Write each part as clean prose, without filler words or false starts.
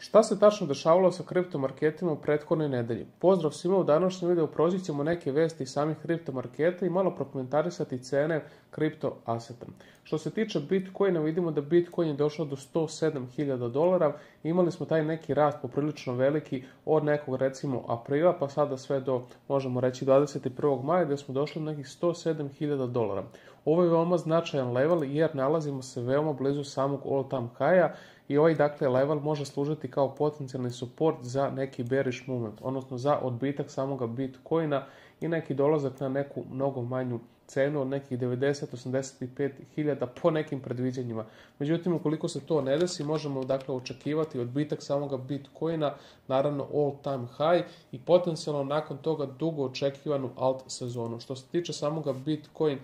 Šta se tačno dešavalo sa kriptomarketima u prethodnoj nedelji? Pozdrav svima, u današnjem videu proći ćemo neke vesti iz samih kriptomarketa i malo prokomentarisati cene kripto aseta. Što se tiče Bitcoina, vidimo da Bitcoin je došao do $107.000. Imali smo taj neki rast poprilično veliki od nekog recimo aprila pa sada sve do, možemo reći, 21. maja gdje smo došli do nekih $107.000. Ovo je veoma značajan level jer nalazimo se veoma blizu samog all-time high-a i ovaj level može služiti kao potencijalni support za neki bearish movement, odnosno za odbitak samoga Bitcoina i neki dolazak na neku mnogo manju cenu od nekih 90-85 hiljada po nekim predviđanjima. Međutim, ukoliko se to ne desi, možemo očekivati odbitak samoga Bitcoina, naravno all time high i potencijalno nakon toga dugo očekivanu alt sezonu. Što se tiče samoga Bitcoin,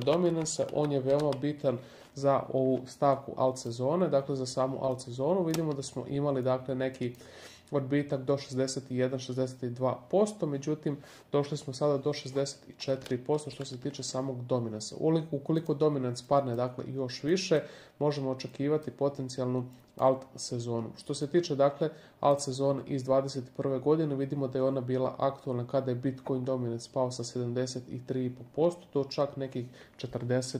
dominansa, on je veoma bitan za ovu stavku alt sezone, za samu alt sezonu. Vidimo da smo imali neki odbitak do 61-62%, međutim došli smo sada do 64% što se tiče samog dominansa. Ukoliko dominans padne još više, možemo očekivati potencijalnu alt sezonu. Što se tiče alt sezone iz 2021. godine, vidimo da je ona bila aktualna kada je Bitcoin dominans pao sa 73,5% do čak nekih 40%.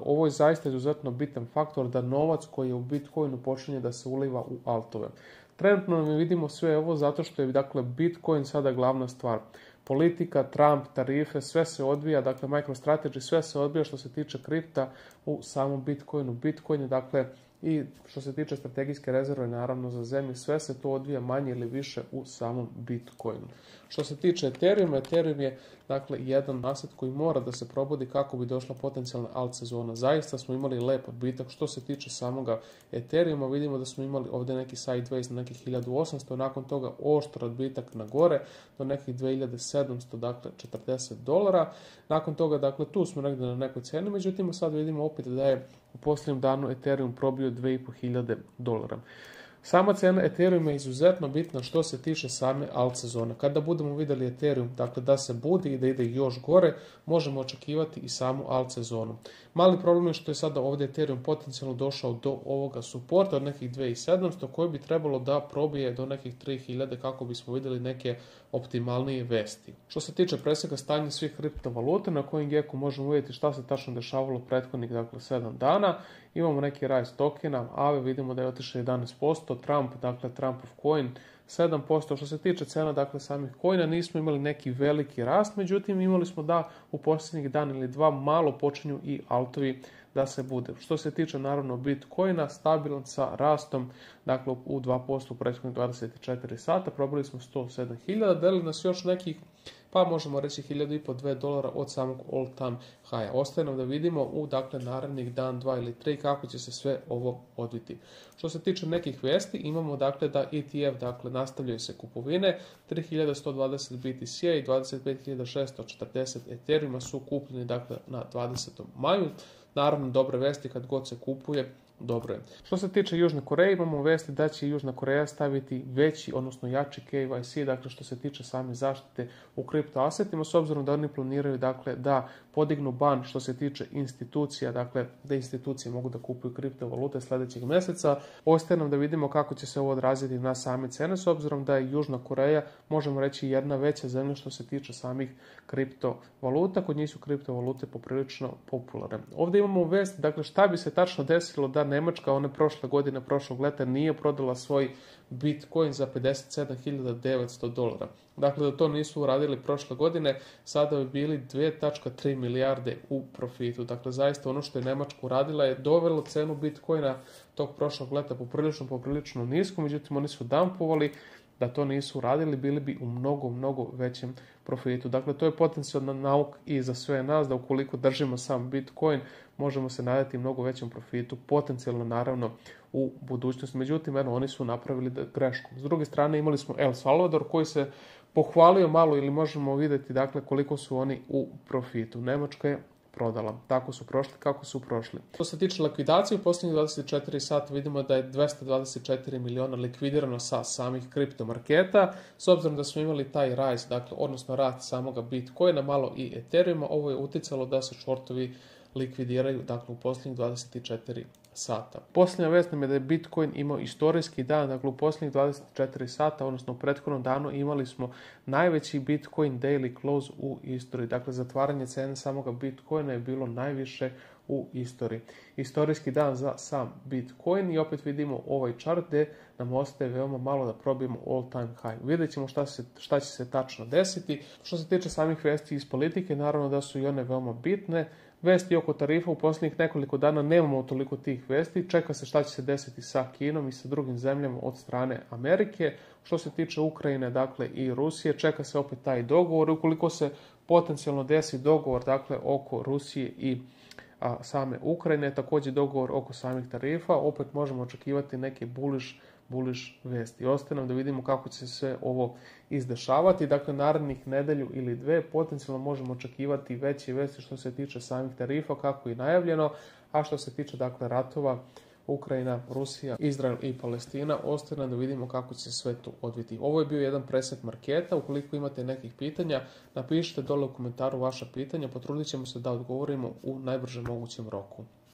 Ovo je zaista izuzetno bitan faktor da novac koji je u Bitcoinu počinje da se uliva u altove. Trenutno mi vidimo sve ovo zato što je Bitcoin sada glavna stvar. Politika, Trump, tarife, sve se odvija, MicroStrategy, sve se odvija što se tiče kripta u samom Bitcoinu. Bitcoin je i što se tiče strategijske rezerve naravno za zemlju, sve se to odvija manje ili više u samom Bitcoinu. Što se tiče Ethereum, Ethereum je jedan aset koji mora da se probudi kako bi došla potencijalna alt sezona. Zaista smo imali lep odbitak što se tiče samoga Ethereuma, vidimo da smo imali ovdje neki sideways na nekih 1800, nakon toga oštar odbitak na gore do nekih 2740 dolara. Nakon toga, tu smo negdje na nekoj cijeni, međutim sad vidimo opet da je u posljednjem danu Ethereum probio 2500 dolara. Sama cena Ethereum je izuzetno bitna što se tiče same alt sezone. Kada budemo vidjeli Ethereum da se budi i da ide još gore, možemo očekivati i samu alt sezonu. Mali problem je što je sada ovdje Ethereum potencijalno došao do ovoga suporta od nekih 2700 koji bi trebalo da probije do nekih 3000 kako bismo vidjeli neke optimalnije vesti. Što se tiče preseka stanja svih kriptovaluta, na CoinGecko možemo vidjeti šta se tačno dešavalo prethodnih 7 dana. Imamo neki rast tokena, AVE vidimo da je otišao 11%, Trump, Trumpov coin 7%. Što se tiče cena samih coina, nismo imali neki veliki rast, međutim imali smo da u posljednjih dan ili dva malo počinju i altovi da se bude. Što se tiče naravno Bitcoina, stabilan sa rastom, u 2% u prethodnih 24 sata, probili smo 107.000, deli nas još nekih, pa možemo reći 1500-2 dolara od samog all time high. Ostaje nam da vidimo u narednih dan, 2 ili 3 kako će se sve ovo odviti. Što se tiče nekih vesti, imamo da ETF nastavljaju se kupovine, 3120 BTC i 25.640 Ethereuma su kupljeni na 20. maju. Naravno, dobre vesti kad god se kupuje, dobro je. Što se tiče Južne Koreje, imamo vesti da će Južna Koreja staviti veći, odnosno jači KYC, što se tiče same zaštite u kriptoasetima, s obzirom da oni planiraju da podignu ban što se tiče institucija, da institucije mogu da kupuju kriptovalute sljedećeg mjeseca. Ostaje nam da vidimo kako će se ovo odraziti na same cene, s obzirom da je Južna Koreja, možemo reći, jedna veća zemlja što se tiče samih kriptovaluta. Kod njih su kriptovalute poprilično popularne. Ovdje imamo vest, šta bi se tačno desilo da Nemačka prošlog leta nije prodala svoj Bitcoin za 57.900 dolara. Da to nisu uradili prošle godine, sada bi bili 2,3 milijarde u profitu. Zaista ono što je Nemačka uradila je dovelo cenu Bitcoina tog prošlog leta poprilično nisko, međutim oni su dumpovali. Da to nisu uradili, bili bi u mnogo većem profitu. To je potencijalna nauka i za sve nas, da ukoliko držimo sam Bitcoin, možemo se nadati mnogo većem profitu, potencijalno naravno u budućnosti. Međutim, oni su napravili grešku. S druge strane, imali smo El Salvador koji se pohvalio malo ili možemo vidjeti koliko su oni u profitu. Nemačka je prodala. Tako su prošli kako su prošli. Što se tiče likvidacije, u posljednjih 24 sata vidimo da je 224 miliona likvidirano sa samih kriptomarketa. S obzirom da smo imali taj rise, odnosno rast samoga Bitcoina, malo i Ethereuma, ovo je uticalo da se shortovi likvidiraju u posljednjih 24 sata. Posljednja vest nam je da je Bitcoin imao istorijski dan, dakle u posljednjih 24 sata, odnosno u prethodnom danu imali smo najveći Bitcoin daily close u istoriji. Dakle, zatvaranje cene samoga Bitcoina je bilo najviše u istoriji. Istorijski dan za sam Bitcoin i opet vidimo ovaj chart gdje nam ostaje veoma malo da probijemo all time high. Vidjet ćemo šta će se tačno desiti. Što se tiče samih vesti iz politike, naravno da su i one veoma bitne. Vesti oko tarifa u posljednjih nekoliko dana nemamo toliko tih vesti. Čeka se šta će se desiti sa Kinom i sa drugim zemljama od strane Amerike. Što se tiče Ukrajine, dakle i Rusije, čeka se opet taj dogovor. Ukoliko se potencijalno desi dogovor, dakle, oko Rusije i same Ukrajine, također dogovor oko samih tarifa, opet možemo očekivati neke bullish vesti. Ostaje nam da vidimo kako će se sve ovo izdešavati. Dakle, narednih nedelju ili dve potencijalno možemo očekivati veće vesti što se tiče samih tarifa, kako i najavljeno, a što se tiče, dakle, ratova Ukrajina, Rusija, Izrael i Palestina, ostaje nam da vidimo kako će se sve to odviti. Ovo je bio jedan preset marketa. Ukoliko imate nekih pitanja, napišite dole u komentaru vaša pitanja, potrudit ćemo se da odgovorimo u najbržem mogućem roku.